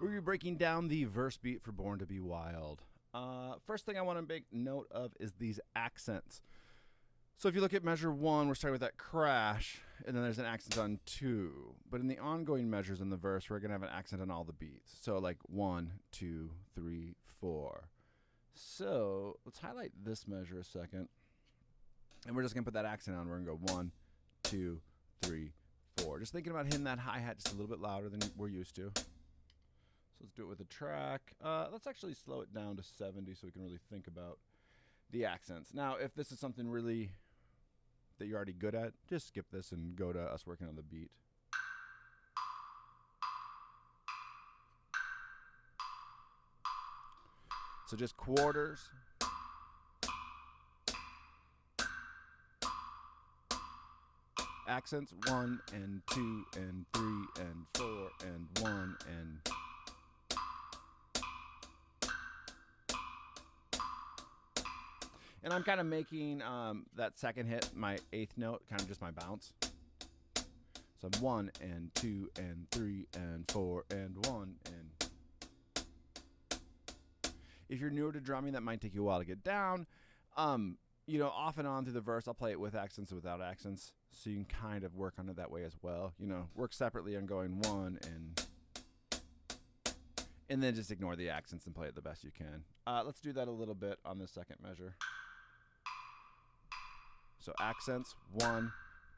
We're going to be breaking down the verse beat for Born to Be Wild. First thing I want to make note of is these accents. So if you look at measure 1, we're starting with that crash, and then there's an accent on 2. But in the ongoing measures in the verse, we're going to have an accent on all the beats. So like 1, 2, 3, 4. So let's highlight this measure a second. And we're just going to put that accent on. We're going to go 1, 2, 3, 4. Just thinking about hitting that hi-hat just a little bit louder than we're used to. So let's do it with a track. Let's actually slow it down to 70 so we can really think about the accents. Now, if this is something really that you're already good at, just skip this and go to us working on the beat. So just quarters. Accents 1 and 2 and 3 and 4 and 1 and... And I'm kind of making that second hit my 8th note, kind of just my bounce. So 1 and 2 and 3 and 4 and 1 and... If you're newer to drumming, that might take you a while to get down. You know, off and on through the verse, I'll play it with accents and without accents, so you can kind of work on it that way as well. You know, work separately on going 1 and then just ignore the accents and play it the best you can. Let's do that a little bit on the second measure. So accents, 1,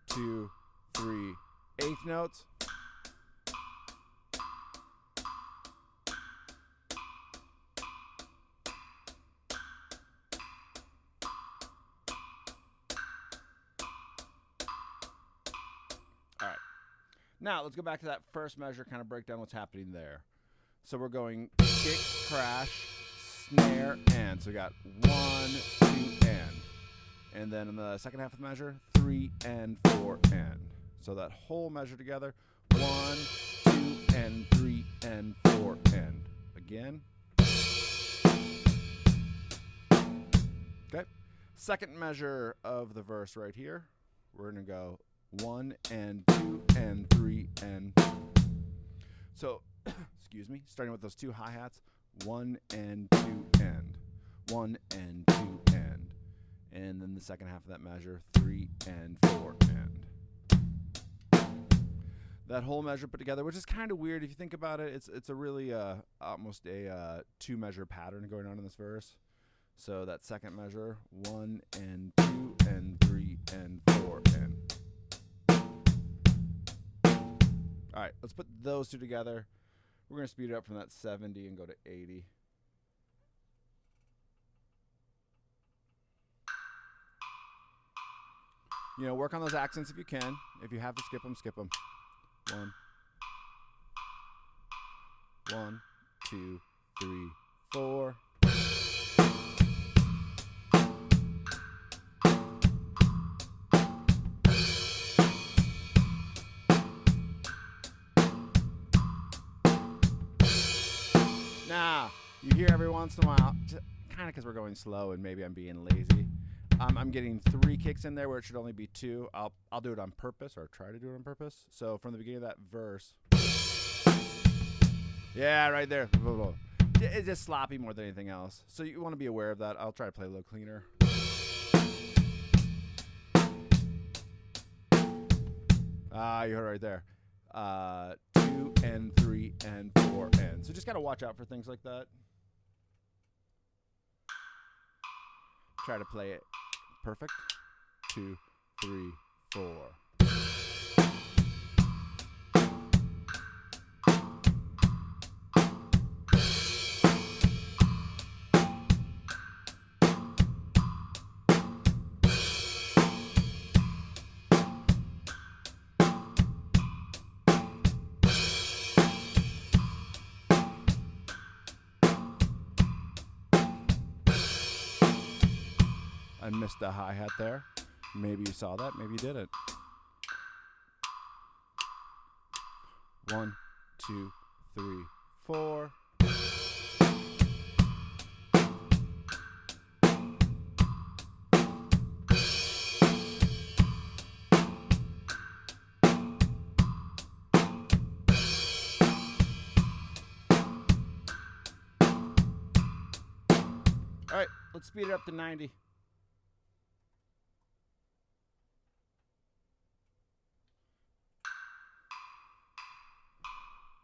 2, 3, 8th notes. All right. Now let's go back to that first measure, kind of break down what's happening there. So we're going kick, crash, snare, and. So we got 1, 2, and. And then in the second half of the measure, 3 and 4 and. So that whole measure together, 1, 2, and 3 and 4 and. Again. Okay. Second measure of the verse right here, we're going to go 1 and 2 and 3 and. So, excuse me, starting with those 2 hi-hats, 1 and 2 and. 1 and 2 and. And then the second half of that measure, 3 and 4 and. That whole measure put together, which is kind of weird if you think about it. It's a really almost a 2-measure pattern going on in this verse. So that second measure, 1 and 2 and 3 and 4 and. All right, let's put those 2 together. We're going to speed it up from that 70 and go to 80. You know, work on those accents if you can. If you have to skip them, skip them. 1, 2, 3, 4. Now, you hear every once in a while, kind of because we're going slow and maybe I'm being lazy. I'm getting 3 kicks in there where it should only be 2. I'll do it on purpose, or try to do it on purpose. So from the beginning of that verse, yeah, right there. It's just sloppy more than anything else. So you want to be aware of that. I'll try to play a little cleaner. You heard it right there. 2 and 3 and 4 and. So just gotta watch out for things like that. Try to play it perfect. 2, 3, 4. I missed the hi-hat there. Maybe you saw that, maybe you didn't. 1, 2, 3, 4. All right, let's speed it up to 90.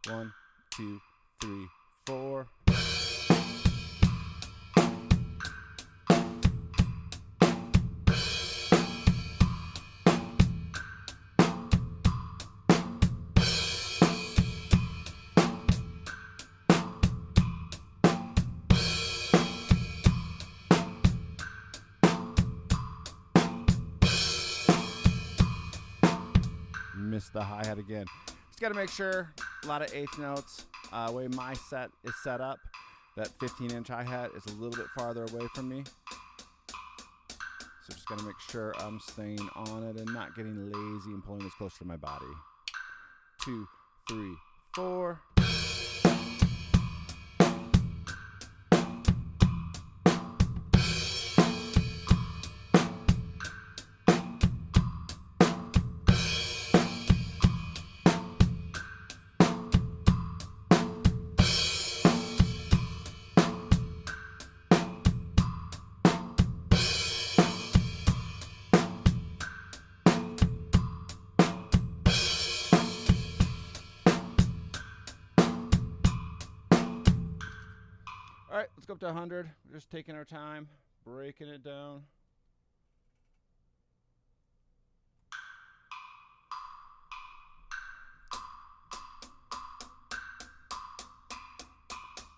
One, two, three, four. Missed the hi-hat again. Just got to make sure, a lot of eighth notes. Way my set is set up, that 15-inch hi-hat is a little bit farther away from me. So just got to make sure I'm staying on it and not getting lazy and pulling as close to my body. 2, 3, 4. All right, let's go up to 100. We're just taking our time, breaking it down.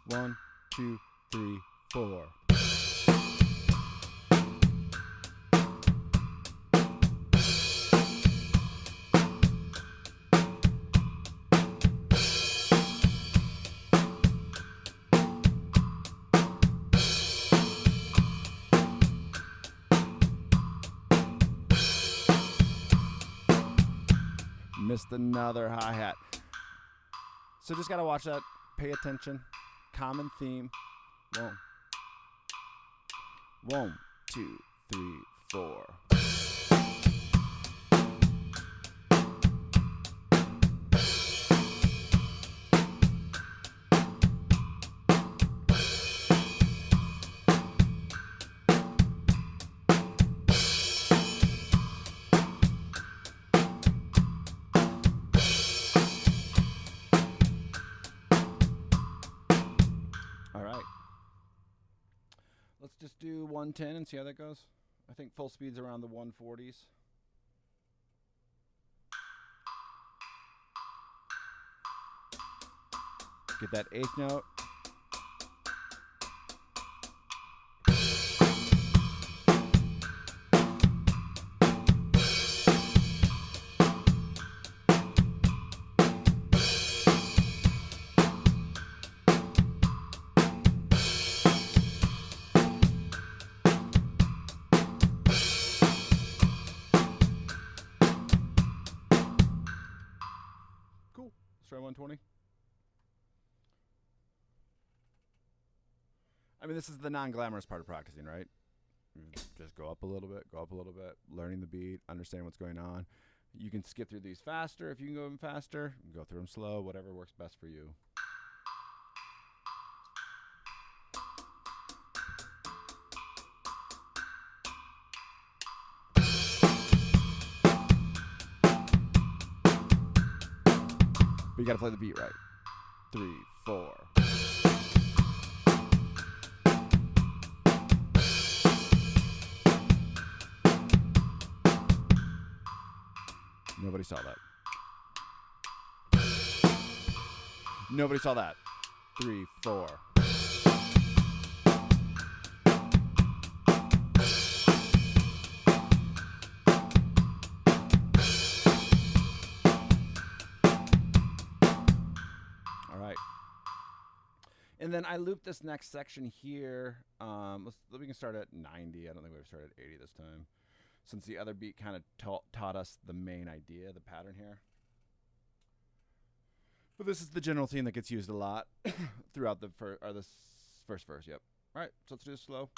One, two, three, four. Missed another hi-hat. So just got to watch that. Pay attention. Common theme. 1, 2, 3, 4. Let's just do 110 and see how that goes. I think full speed's around the 140s. Get that eighth note. Cool. Let's try 120. I mean, this is the non-glamorous part of practicing, right? Just go up a little bit, learning the beat, understanding what's going on. You can skip through these faster if you can go them faster. You can go through them slow, whatever works best for you. But you got to play the beat right. 3, 4. Nobody saw that. Nobody saw that. 3, 4. All right. And then I looped this next section here. We can start at 90. I don't think we've started at 80 this time, since the other beat kind of taught us the main idea, the pattern here. But this is the general theme that gets used a lot throughout the first verse. Yep. All right, so let's do this slow.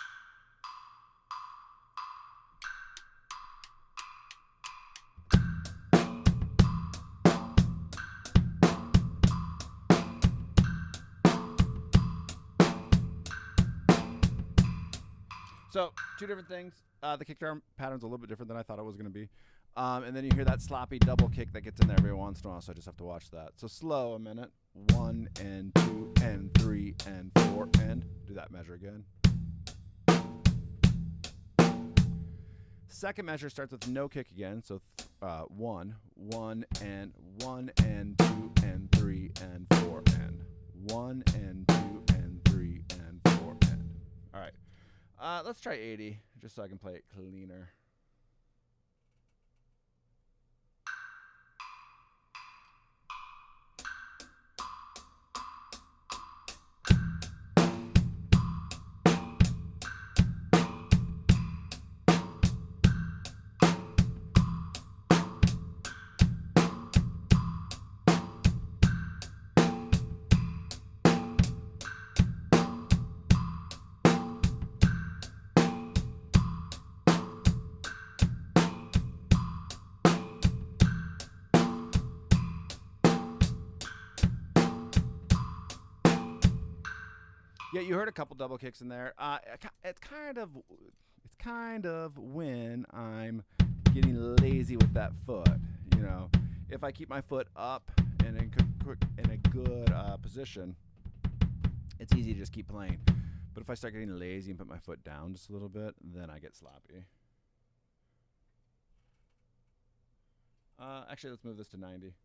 So, two different things. The kick drum pattern's a little bit different than I thought it was going to be. And then you hear that sloppy double kick that gets in there every once in a while, so I just have to watch that. So slow a minute. 1 and 2 and 3 and 4 and do that measure again. Second measure starts with no kick again, so 1 and 2 and 3 and 4 and 1 and 2 and 3 and 4 and. All right, let's try 80 just so I can play it cleaner. Yeah, you heard a couple double kicks in there. It's kind of when I'm getting lazy with that foot. You know, if I keep my foot up and in a good position, it's easy to just keep playing. But if I start getting lazy and put my foot down just a little bit, then I get sloppy. Actually, let's move this to 90.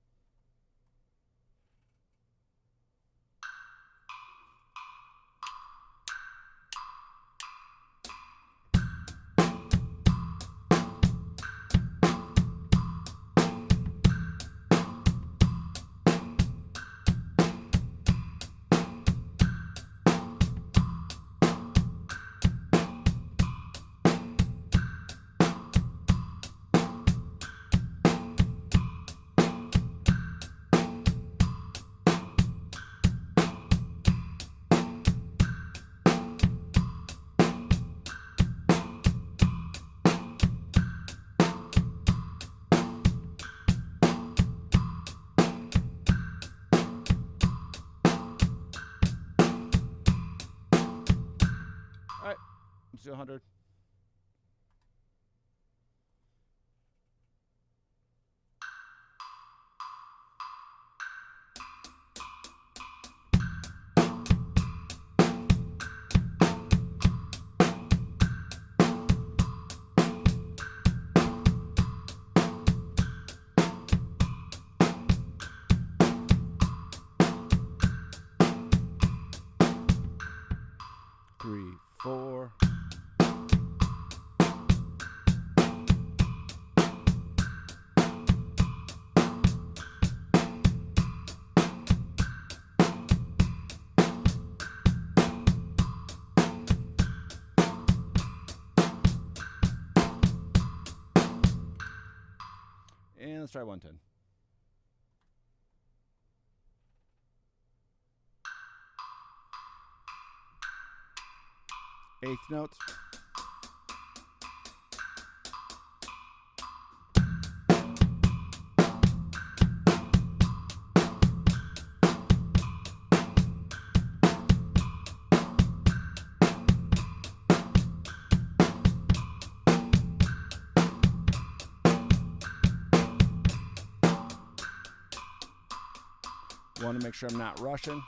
All right, let's do 100. Three, 4. And let's try 110. Eighth notes. Want to make sure I'm not rushing.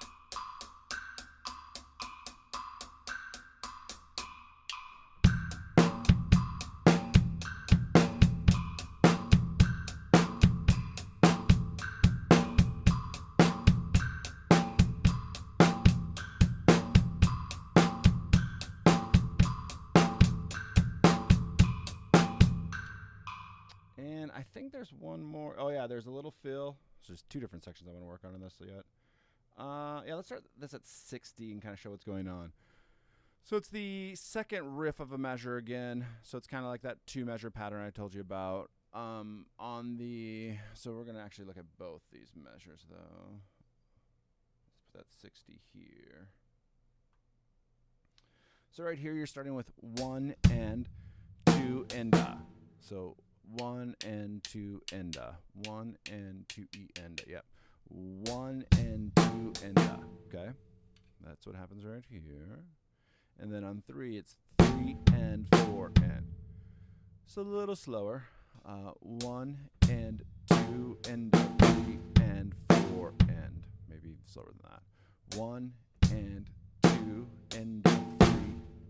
And I think there's one more. Oh, yeah, there's a little fill. So there's two different sections I want to work on this yet. Yeah, let's start this at 60 and kind of show what's going on. So it's the second riff of a measure again. So it's kind of like that 2-measure pattern I told you about. So we're going to actually look at both these measures, though. Let's put that 60 here. So right here, you're starting with 1 and 2 and So 1 and 2 and 1 and 2 e and yep. 1 and 2 and okay. That's what happens right here. And then on 3, it's 3 and 4 and. So a little slower. 1 and 2 and 3 and 4 and. Maybe slower than that. 1 and 2 and 3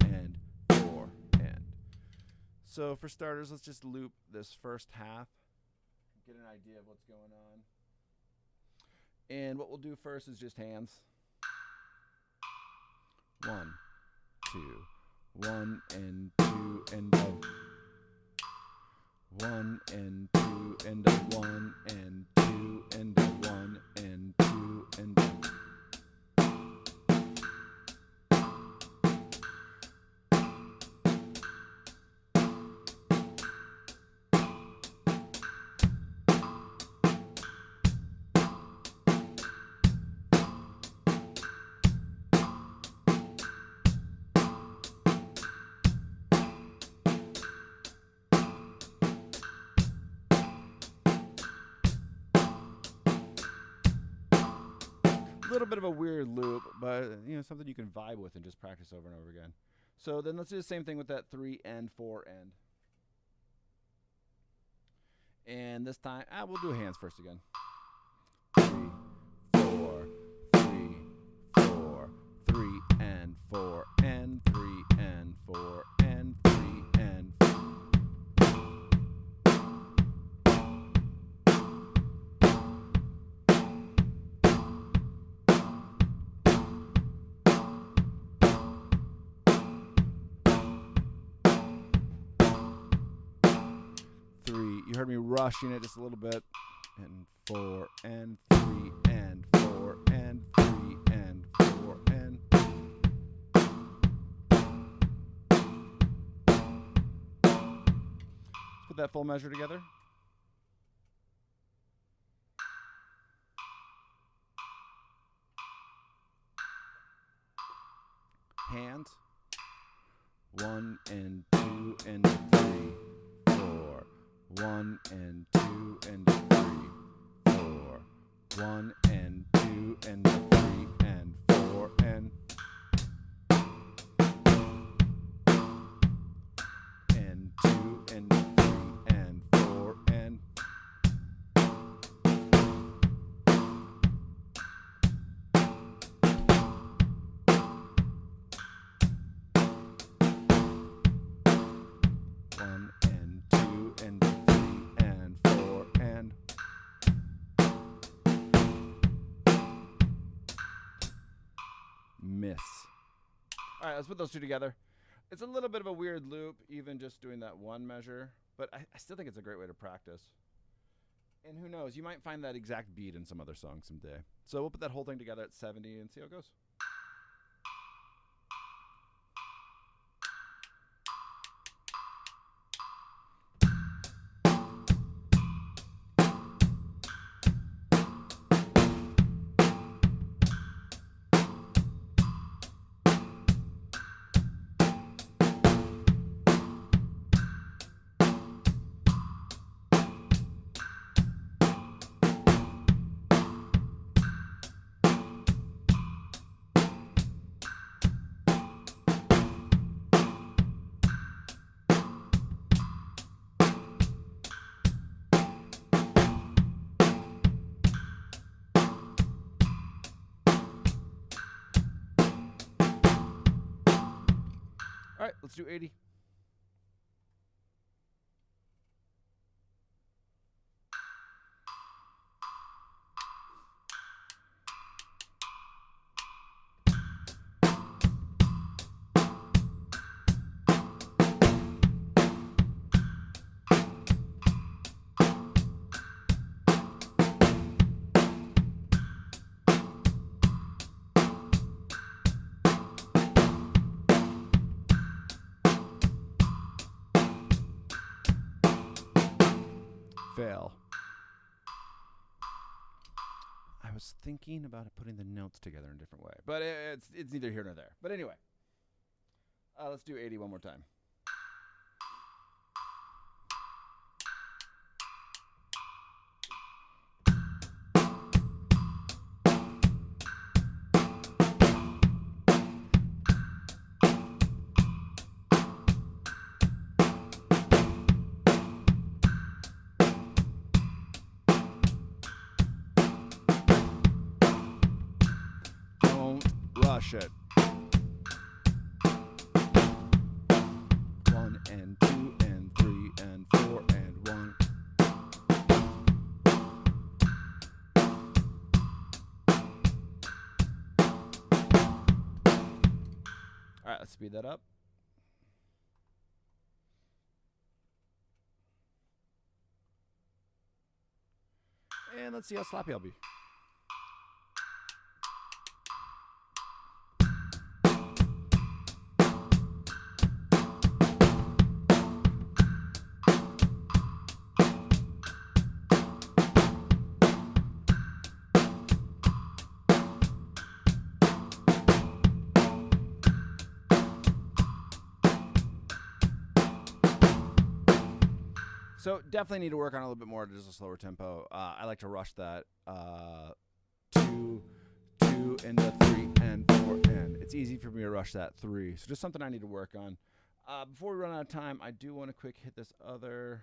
and 4 and. So for starters, let's just loop this first half, get an idea of what's going on. And what we'll do first is just hands. 1, 2, 1 and 2 and up. 1 and 2 and up. 1 and 2 and up. 1 and 2 and up. A little bit of a weird loop, but something you can vibe with and just practice over and over again. So then let's do the same thing with that 3 and 4 end. And this time, we'll do hands first again. 3, 4, 3, 4, 3 and 4 and 3 and 4 and 3 and 4. 3, you heard me rushing it just a little bit, and 4 and 3 and 4 and 3 and 4 and. Let's put that full measure together. Hands. 1 and 2 and 3, 4. 1 and 2 and 3, 4. 1 and 2 and 3 and 4 and. And 2 and 3 and 4 and. Miss. All right, let's put those two together. It's a little bit of a weird loop, even just doing that one measure, but I still think it's a great way to practice. And who knows, you might find that exact beat in some other song someday. So we'll put that whole thing together at 70 and see how it goes. All right, let's do 80. Fail. I was thinking about putting the notes together in a different way, but it's neither here nor there. But anyway, let's do 80 one more time. rush it. 1 and 2 and 3 and 4 and 1. All right, let's speed that up. And let's see how sloppy I'll be. So definitely need to work on a little bit more, just a slower tempo. I like to rush that 2, 2 into 3 and 4 and. It's easy for me to rush that 3. So just something I need to work on. Before we run out of time, I do want to quick hit this other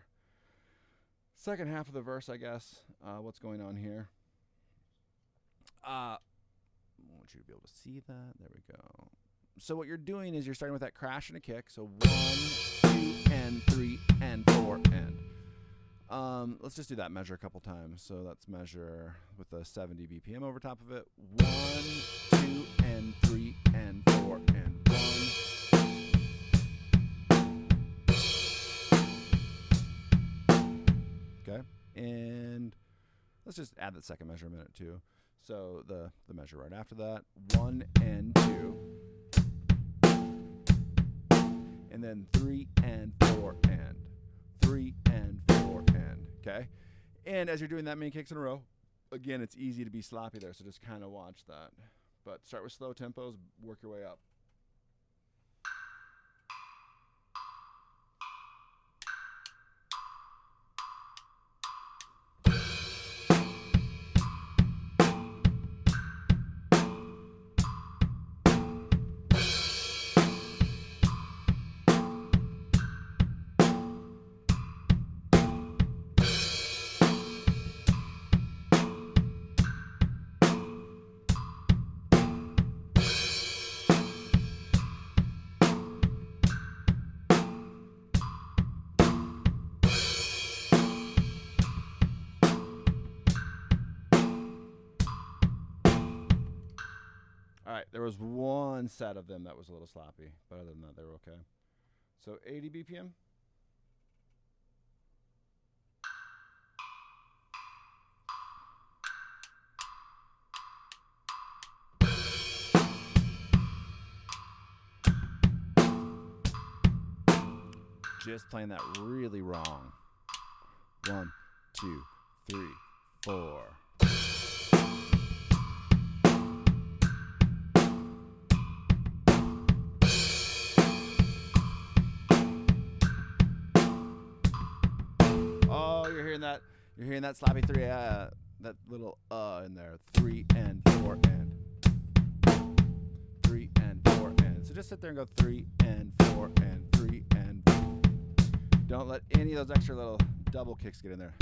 second half of the verse, I guess. What's going on here? I want you to be able to see that. There we go. So what you're doing is you're starting with that crash and a kick. So 1, 2, and 3 and 4 and. Let's just do that measure a couple times. So let's measure with a 70 BPM over top of it. 1, 2, and 3 and 4 and 1. Okay, and let's just add that second measure a minute too. So the measure right after that, 1 and 2, and then 3 and 4 and 3 and 4 and. Okay, and as you're doing that many kicks in a row, again, it's easy to be sloppy there. So just kind of watch that. But start with slow tempos, work your way up. All right, there was one set of them that was a little sloppy, but other than that, they were okay. So 80 BPM. Just playing that really wrong. 1, 2, 3, 4. Oh, you're hearing that sloppy 3, that little in there. 3 and 4 and 3 and 4 and. So just sit there and go 3 and 4 and 3 and. Don't let any of those extra little double kicks get in there.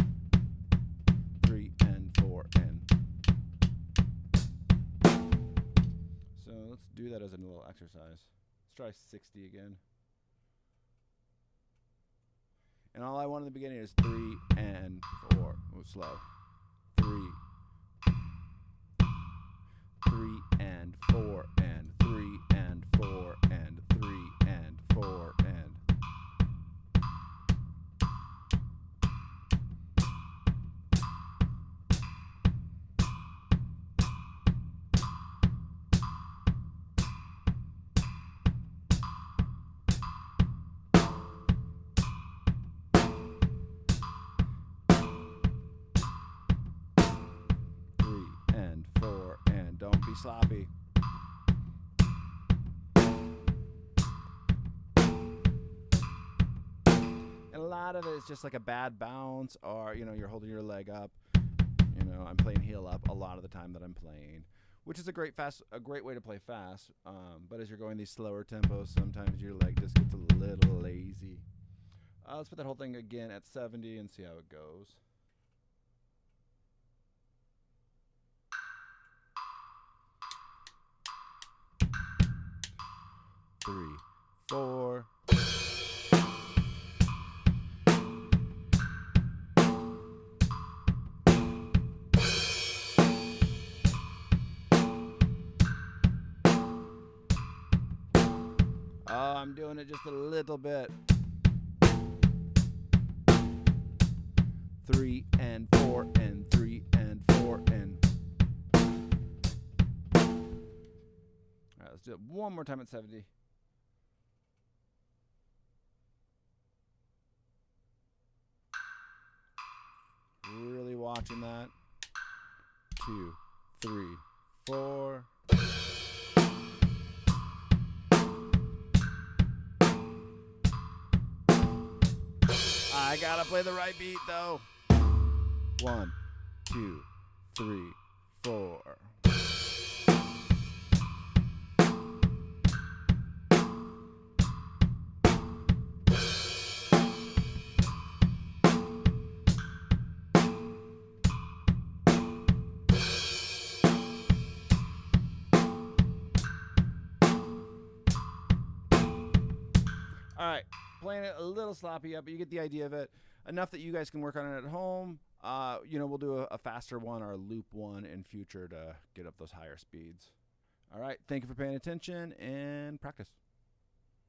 3 and 4 and. So let's do that as a little exercise. Let's try 60 again. And all I want in the beginning is 3 and 4. Oh, slow. 3 and 4 and 3 and 4 and 3 and 4 and. Don't be sloppy. And a lot of it is just like a bad bounce, or you're holding your leg up. I'm playing heel up a lot of the time that I'm playing, which is a great way to play fast. But as you're going these slower tempos, sometimes your leg just gets a little lazy. Let's put that whole thing again at 70 and see how it goes. 3, 4. Oh, I'm doing it just a little bit. 3 and 4 and 3 and 4 and. All right, let's do it one more time at 70. Really watching that. 2, 3, 4. I gotta play the right beat though. 1, 2, 3, 4. All right, playing it a little sloppy up, but you get the idea of it. Enough that you guys can work on it at home. We'll do a faster one or a loop one in future to get up those higher speeds. All right, thank you for paying attention and practice.